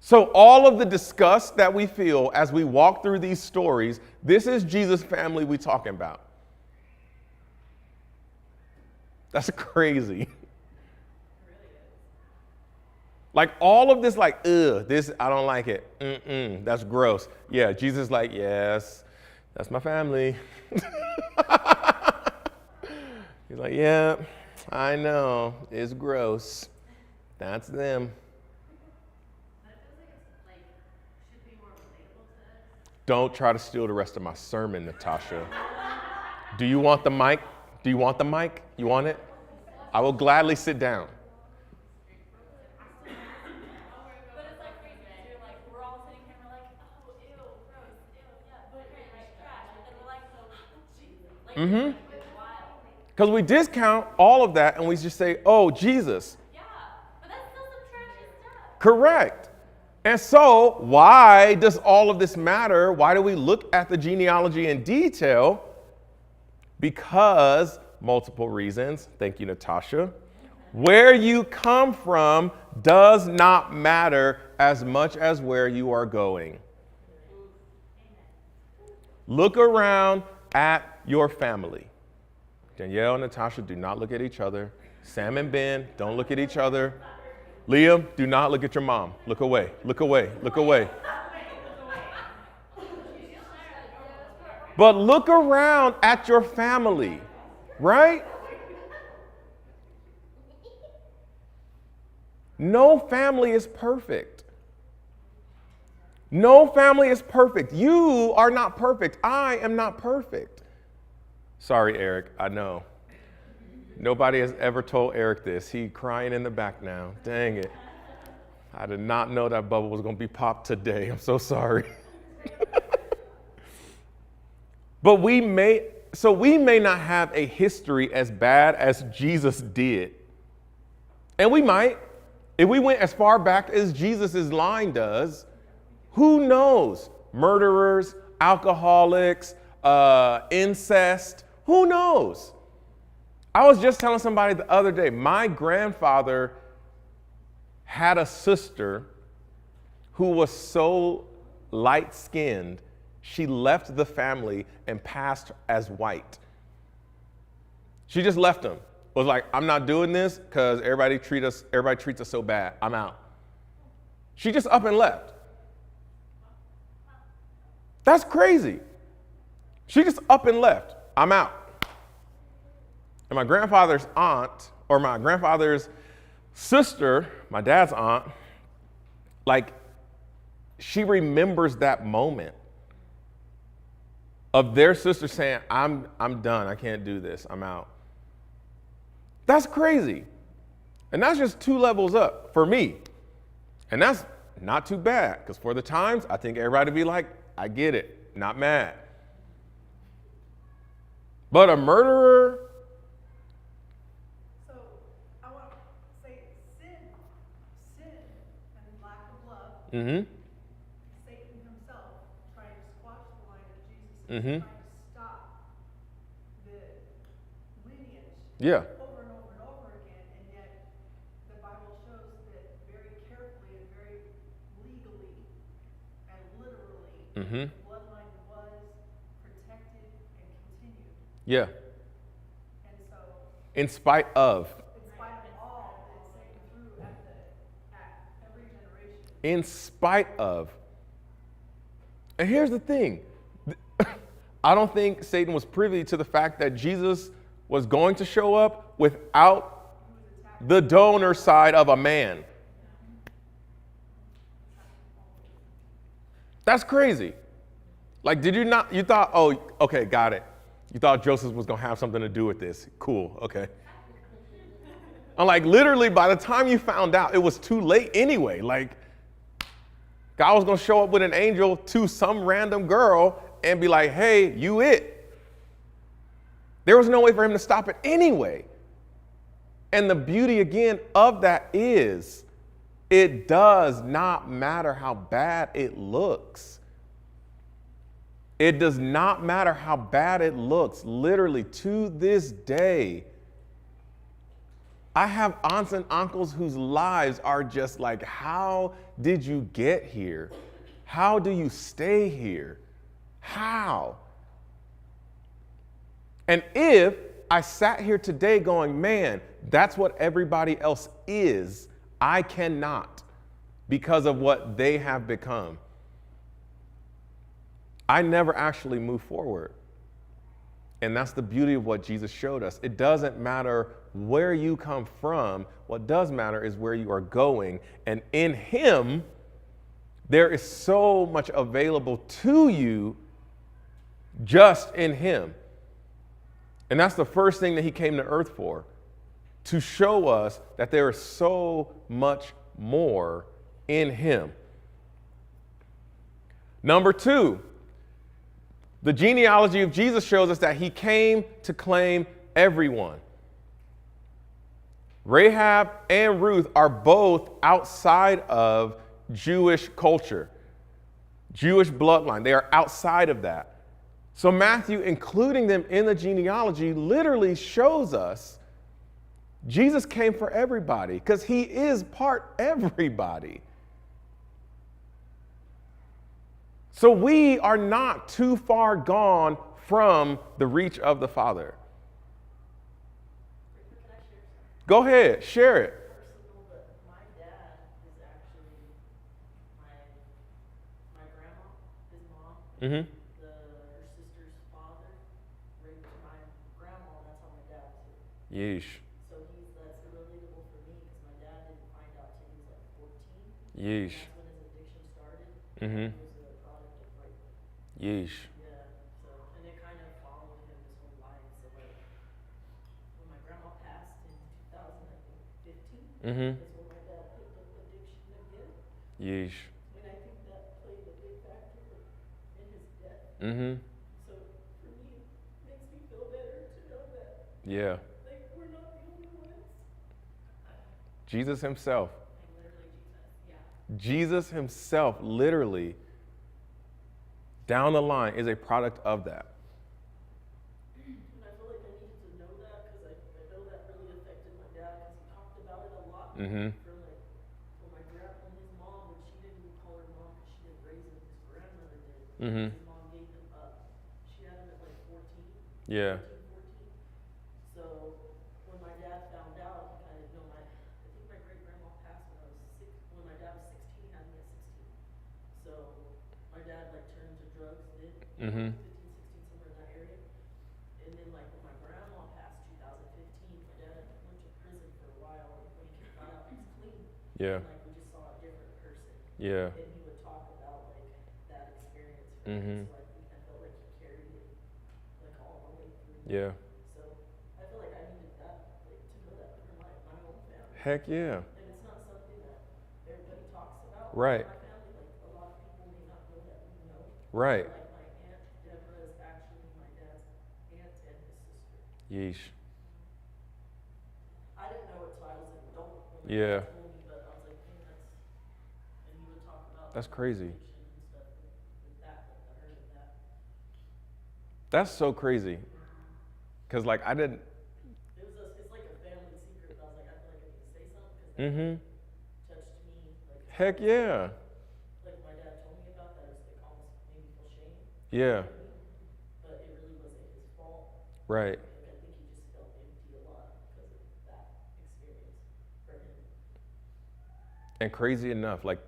So all of the disgust that we feel as we walk through these stories, this is Jesus' family we're talking about. That's crazy. Like all of this, like, this, I don't like it. That's gross. Yeah, Jesus like, yes, that's my family. He's like, yeah, I know, it's gross. That's them. Don't try to steal the rest of my sermon, Natasha. Do you want the mic? Do you want the mic? You want it? I will gladly sit down. Because we discount all of that and we just say, oh, Jesus. Yeah, but that's still some trashy stuff. Correct. And so why does all of this matter? Why do we look at the genealogy in detail? Because multiple reasons. Thank you, Natasha. Where you come from does not matter as much as where you are going. Look around at your family. Danielle and Natasha, do not look at each other. Sam and Ben, don't look at each other. Liam, do not look at your mom. Look away, look away, look away. But look around at your family, right? No family is perfect. No family is perfect. You are not perfect. I am not perfect. Sorry, Eric, I know. Nobody has ever told Eric this. He's crying in the back now. Dang it. I did not know that bubble was going to be popped today. I'm so sorry. But we may not have a history as bad as Jesus did. And we might. If we went as far back as Jesus' line does, who knows? Murderers, alcoholics, incest, who knows? I was just telling somebody the other day, my grandfather had a sister who was so light-skinned, she left the family and passed as white. She just left him. Was like, I'm not doing this because everybody treats us so bad. I'm out. She just up and left. That's crazy. She just up and left. I'm out. And my grandfather's aunt, or my grandfather's sister, my dad's aunt, like, she remembers that moment of their sister saying, I'm done. I can't do this. I'm out. That's crazy. And that's just 2 levels up for me. And that's not too bad, because for the times, I think everybody would be like, I get it, not mad. But a murderer. So I want to say sin and lack of love. Mm-hmm. Satan himself trying to squash the line of Jesus, Mm-hmm. trying to stop the lineage. Yeah. Over and over and over again, and yet the Bible shows that very carefully and very legally and literally, Mm-hmm. the bloodline was protected and continued. Yeah. And so, In spite of. in spite of all that Satan threw at every generation, In spite of. And here's the thing. I don't think Satan was privy to the fact that Jesus was going to show up without the donor side of a man. That's crazy. Like, did you not, you thought, oh, okay, got it. You thought Joseph was going to have something to do with this. Cool, okay. I'm like, literally, by the time you found out, it was too late anyway. Like, God was going to show up with an angel to some random girl, and be like, hey, you it. There was no way for him to stop it anyway. And the beauty again of that is it does not matter how bad it looks. It does not matter how bad it looks. Literally, to this day, I have aunts and uncles whose lives are just like, how did you get here? How do you stay here? How? And if I sat here today going, man, that's what everybody else is, I cannot because of what they have become. I never actually move forward. And that's the beauty of what Jesus showed us. It doesn't matter where you come from. What does matter is where you are going. And in him, there is so much available to you just in him. And that's the first thing that he came to earth for, to show us that there is so much more in him. Number two, the genealogy of Jesus shows us that he came to claim everyone. Rahab and Ruth are both outside of Jewish culture, Jewish bloodline. They are outside of that. So Matthew, including them in the genealogy, literally shows us Jesus came for everybody because he is part everybody. So we are not too far gone from the reach of the Father. Go ahead, share it. Personal, but my dad is actually my grandma, his mom, Mm-hmm. her sister's father raped my grandma, and that's how my dad was here. Yeesh. So that's relatable for me because my dad didn't find out till he was like 14. Yeesh. That's when his addiction started. Mm-hmm. It was a product of rape. Yeesh. Yeah. So and it kind of followed him his whole life. So like when my grandma passed in 2015, Mm-hmm. is when my dad picked up addiction again. Yeesh. And I think that played a big factor in his death. Mm-hmm. So for me, it makes me feel better to know that Yeah. like we're not the only ones. Jesus himself. Like literally Jesus. Yeah. Jesus himself, literally, down the line, is a product of that. And I feel like I needed to know that because I know that really affected my dad because he talked about it a lot. Mm-hmm. For my grandma and his mom, which she didn't even call her mom because she didn't raise him. His grandmother did. Mm-hmm. His mom gave him up. She had him at like 14. Yeah. 14. So when my dad found out, he kind of know I think my great grandma passed when I was 6. When my dad was 16, he had me at 16. So my dad like turned to drugs then. Mm-hmm. 15, 16, somewhere in that area. And then like when my grandma passed 2015, my dad went to prison for a while. And when he got out, he was clean. Yeah. And, like we just saw a different person. Yeah. And he would talk about like that experience. For Mm-hmm. him. So like I felt like he carried it like all the way through. Yeah. So I feel like I needed that, like to know that for my own family. Heck yeah. And it's not something that everybody talks about. Right. In my family, like a lot of people may not know that we know. Right. Like my aunt Deborah is actually my dad's aunt and his sister. Yeesh. I didn't know it till I was an adult when my Yeah. dad told me, but I was like, man, and he would talk about That's crazy. addiction and stuff with that. Like, I heard of that. That's so crazy. Because, like, I didn't. It's like a family secret. But I was like, I feel like I need to say something because Mm-hmm. that touched me. Like, Heck yeah. like my dad told me about that. It was like almost made me feel shame. Yeah. But it really wasn't his fault. Right. Like I think he just felt empty a lot because of that experience for him. And crazy enough, like,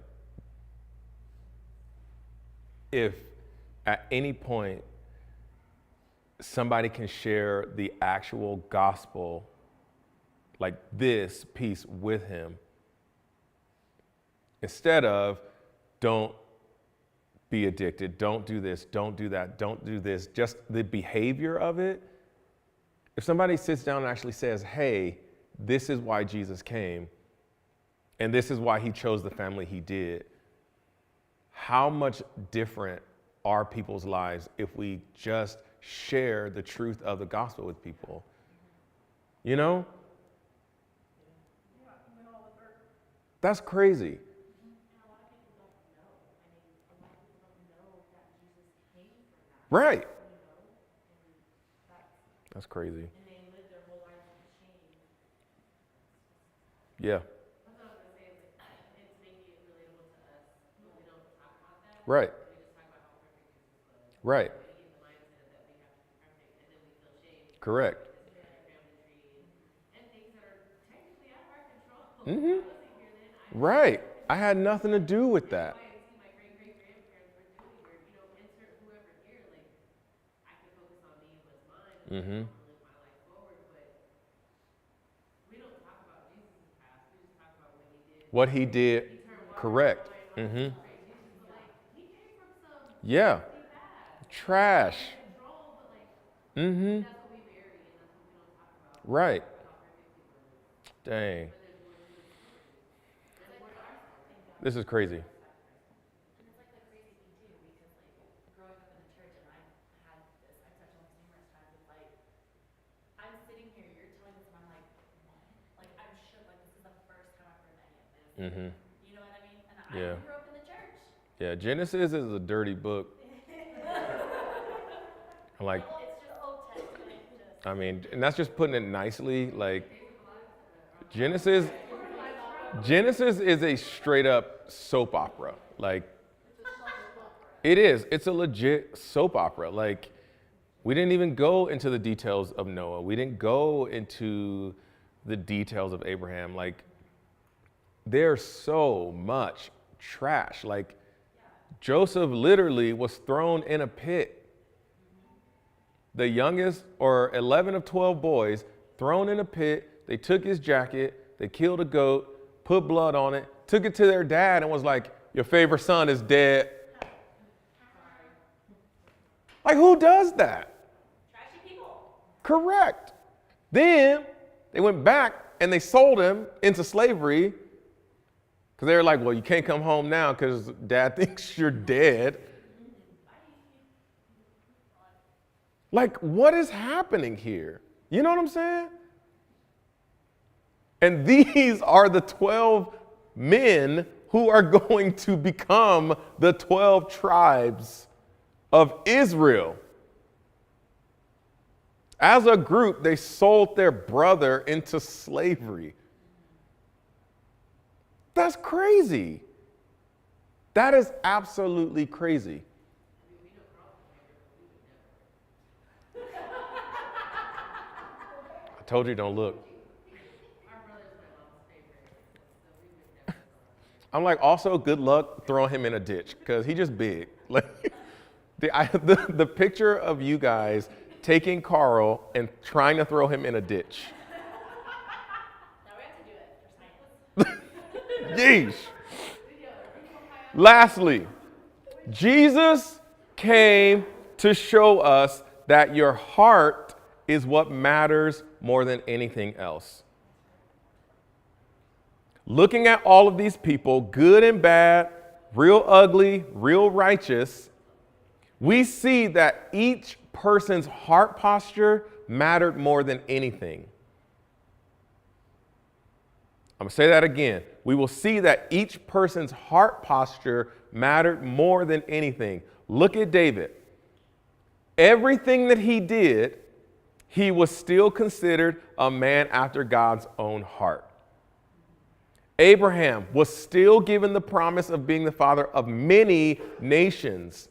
if at any point somebody can share the actual gospel, like this piece with him, instead of don't be addicted, don't do this, don't do that, don't do this, just the behavior of it. If somebody sits down and actually says, hey, this is why Jesus came, and this is why he chose the family he did, how much different our people's lives if we just share the truth of the gospel with people. You know? That's crazy. Right. That's crazy. Yeah. Right. Right. Correct. Mm-hmm. Right. I had nothing to do with that. Mm-hmm. What he did, correct. Mm-hmm. Yeah. Trash. Mm-hmm. Right. Dang. This is crazy. It's like the crazy thing too, because like growing up in the church, and I've had this, I've touched on this numerous times. It's like I'm sitting here, you're telling this, and I'm like, what? Like I'm shook. Like this is the first time I've heard any of this. Mm-hmm. You know what I mean? And Yeah. I grew up in the church. Yeah, Genesis is a dirty book. Like, It's just Old Testament. Just I mean, and that's just putting it nicely. Like, Genesis is a straight up soap opera. Like, it is. It's a legit soap opera. Like, we didn't even go into the details of Noah. We didn't go into the details of Abraham. Like, there's so much trash. Like, Joseph literally was thrown in a pit. The youngest, or 11 of 12 boys, thrown in a pit. They took his jacket, they killed a goat, put blood on it, took it to their dad and was like, your favorite son is dead. Like, who does that? trashy people. Correct. Then they went back and they sold him into slavery because they were like, well, you can't come home now because dad thinks you're dead. Like, what is happening here? You know what I'm saying? And these are the 12 men who are going to become the 12 tribes of Israel. As a group, they sold their brother into slavery. That's crazy. That is absolutely crazy. I told you don't look. I'm like, also good luck throwing him in a ditch because he just big. Like the picture of you guys taking Carl and trying to throw him in a ditch. Now we have to do it for science. Yeesh. Lastly, Jesus came to show us that your heart is what matters more than anything else. Looking at all of these people, good and bad, real ugly, real righteous, we see that each person's heart posture mattered more than anything. I'm going to say that again. We will see that each person's heart posture mattered more than anything. Look at David. Everything that he did, he was still considered a man after God's own heart. Abraham was still given the promise of being the father of many nations.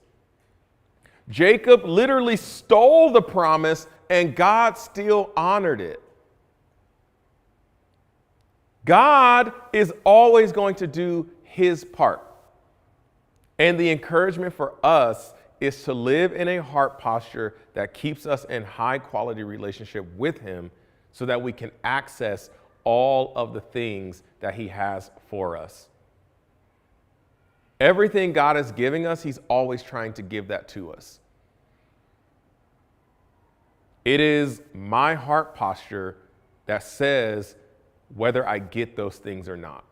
Jacob literally stole the promise and God still honored it. God is always going to do his part. And the encouragement for us is to live in a heart posture that keeps us in high quality relationship with him so that we can access all of the things that he has for us. Everything God is giving us, he's always trying to give that to us. It is my heart posture that says whether I get those things or not.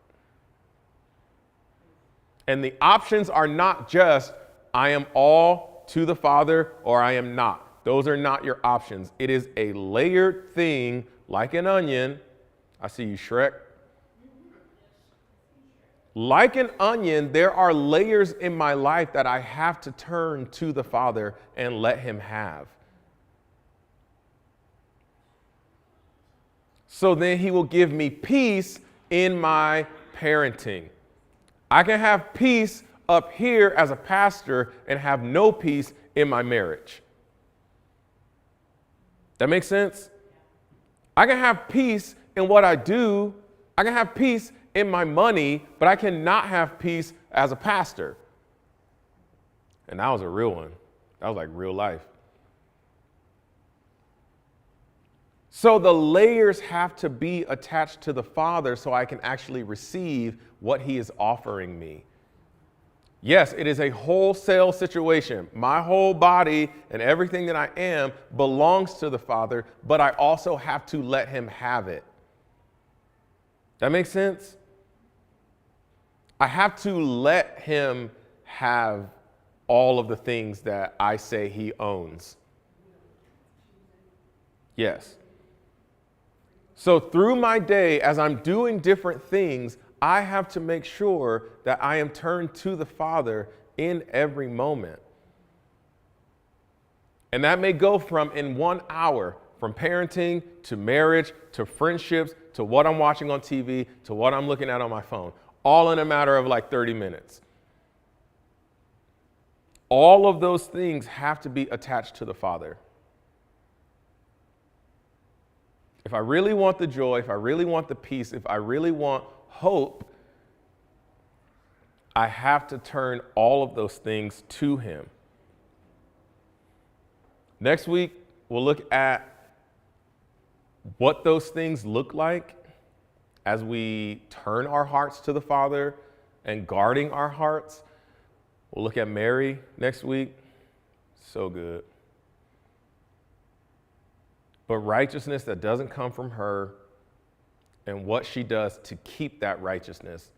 And the options are not just I am all to the Father or I am not. Those are not your options. It is a layered thing like an onion. I see you, Shrek. Like an onion, there are layers in my life that I have to turn to the Father and let him have. So then he will give me peace in my parenting. I can have peace up here as a pastor and have no peace in my marriage. That makes sense? I can have peace in what I do. I can have peace in my money, but I cannot have peace as a pastor. And that was a real one. That was like real life. So the layers have to be attached to the Father so I can actually receive what he is offering me. Yes, it is a wholesale situation. My whole body and everything that I am belongs to the Father, but I also have to let him have it. That makes sense? I have to let him have all of the things that I say he owns. Yes. So through my day, as I'm doing different things, I have to make sure that I am turned to the Father in every moment. And that may go from in 1 hour, from parenting to marriage to friendships to what I'm watching on TV to what I'm looking at on my phone, all in a matter of like 30 minutes. All of those things have to be attached to the Father. If I really want the joy, if I really want the peace, if I really want hope, I have to turn all of those things to him. Next week, we'll look at what those things look like as we turn our hearts to the Father and guarding our hearts. We'll look at Mary next week. So good. But righteousness that doesn't come from her and what she does to keep that righteousness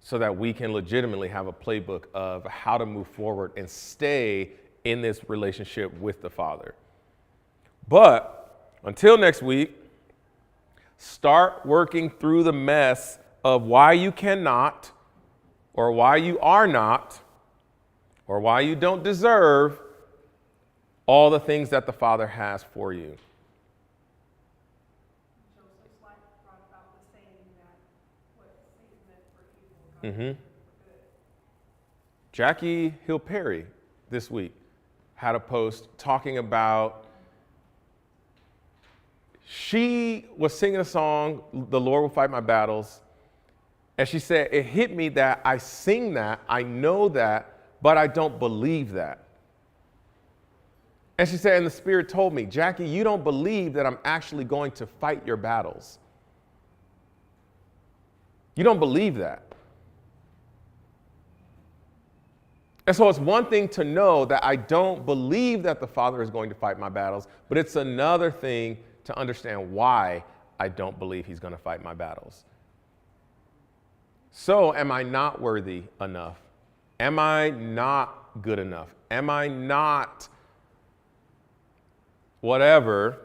so that we can legitimately have a playbook of how to move forward and stay in this relationship with the Father. But until next week, start working through the mess of why you cannot, or why you are not, or why you don't deserve all the things that the Father has for you. Joseph's life brought about the saying that what Satan meant for evil, God meant for good. Jackie Hill Perry this week had a post talking about, she was singing a song, "The Lord Will Fight My Battles," and she said, it hit me that I sing that, I know that, but I don't believe that. And she said, and the Spirit told me, Jackie, you don't believe that I'm actually going to fight your battles. You don't believe that. And so it's one thing to know that I don't believe that the Father is going to fight my battles, but it's another thing to understand why I don't believe he's going to fight my battles. So am I not worthy enough? Am I not good enough? Am I not whatever?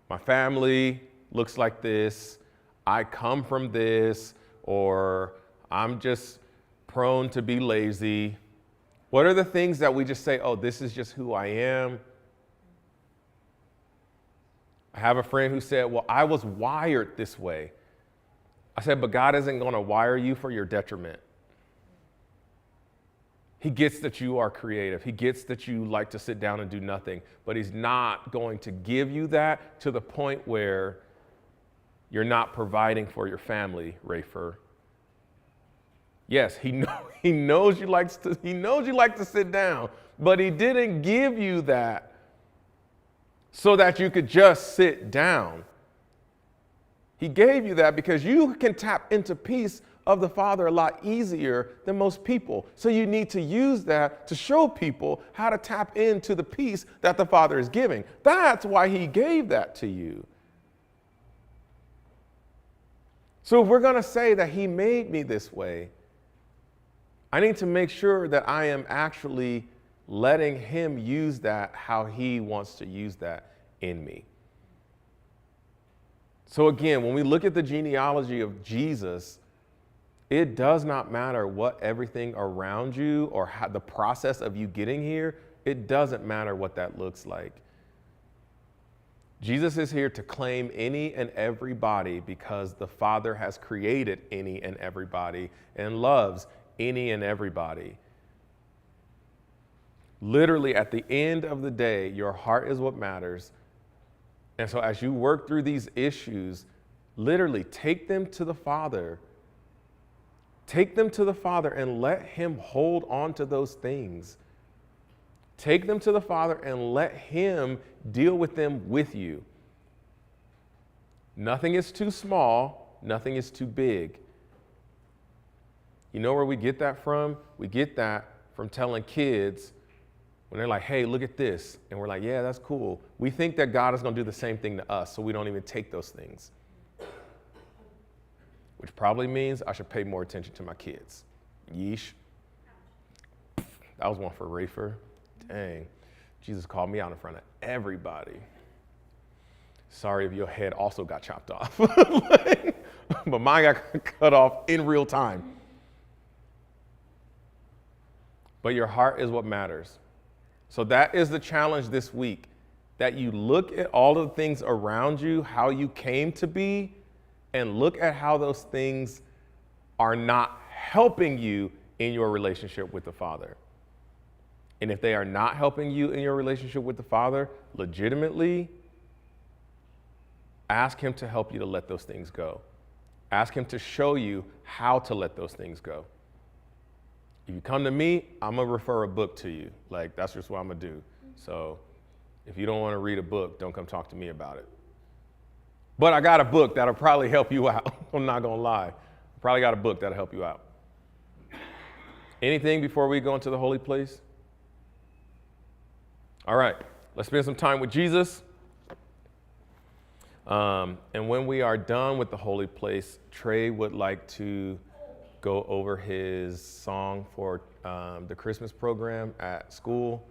My family looks like this, I come from this, or I'm just prone to be lazy. What are the things that we just say, oh, this is just who I am? I have a friend who said, well, I was wired this way. I said, but God isn't going to wire you for your detriment. He gets that you are creative. He gets that you like to sit down and do nothing, but he's not going to give you that to the point where you're not providing for your family, Rafer. Yes, he knows you like to sit down, but he didn't give you that so that you could just sit down. He gave you that because you can tap into peace of the Father a lot easier than most people. So you need to use that to show people how to tap into the peace that the Father is giving. That's why he gave that to you. So if we're going to say that he made me this way, I need to make sure that I am actually letting him use that how he wants to use that in me. So again, when we look at the genealogy of Jesus, it does not matter what everything around you or how the process of you getting here, it doesn't matter what that looks like. Jesus is here to claim any and everybody because the Father has created any and everybody and loves any and everybody. Literally, at the end of the day, your heart is what matters. And so as you work through these issues, literally take them to the Father. Take them to the Father and let him hold on to those things. Take them to the Father and let him deal with them with you. Nothing is too small. Nothing is too big. You know where we get that from? We get that from telling kids when they're like, hey, look at this. And we're like, yeah, that's cool. We think that God is going to do the same thing to us, so we don't even take those things. Which probably means I should pay more attention to my kids. Yeesh. That was one for Rafer. Dang. Jesus called me out in front of everybody. Sorry if your head also got chopped off. But mine got cut off in real time. But your heart is what matters. So that is the challenge this week, that you look at all of the things around you, how you came to be, and look at how those things are not helping you in your relationship with the Father. And if they are not helping you in your relationship with the Father, legitimately, ask him to help you to let those things go. Ask him to show you how to let those things go. If you come to me, I'm going to refer a book to you. Like, that's just what I'm going to do. So if you don't want to read a book, don't come talk to me about it. But I got a book that'll probably help you out. I'm not going to lie. Probably got a book that'll help you out. Anything before we go into the holy place? All right, let's spend some time with Jesus. And when we are done with the holy place, Trey would like to go over his song for the Christmas program at school.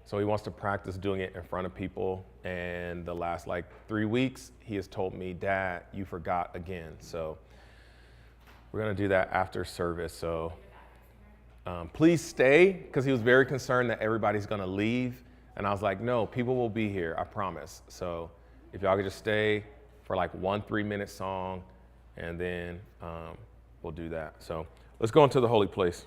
So he wants to practice doing it in front of people. And the last 3 weeks, he has told me, Dad, you forgot again. So we're going to do that after service. So please stay, because he was very concerned that everybody's going to leave. And I was like, no, people will be here, I promise. So if y'all could just stay for 1 3-minute song, and then we'll do that. So let's go into the holy place.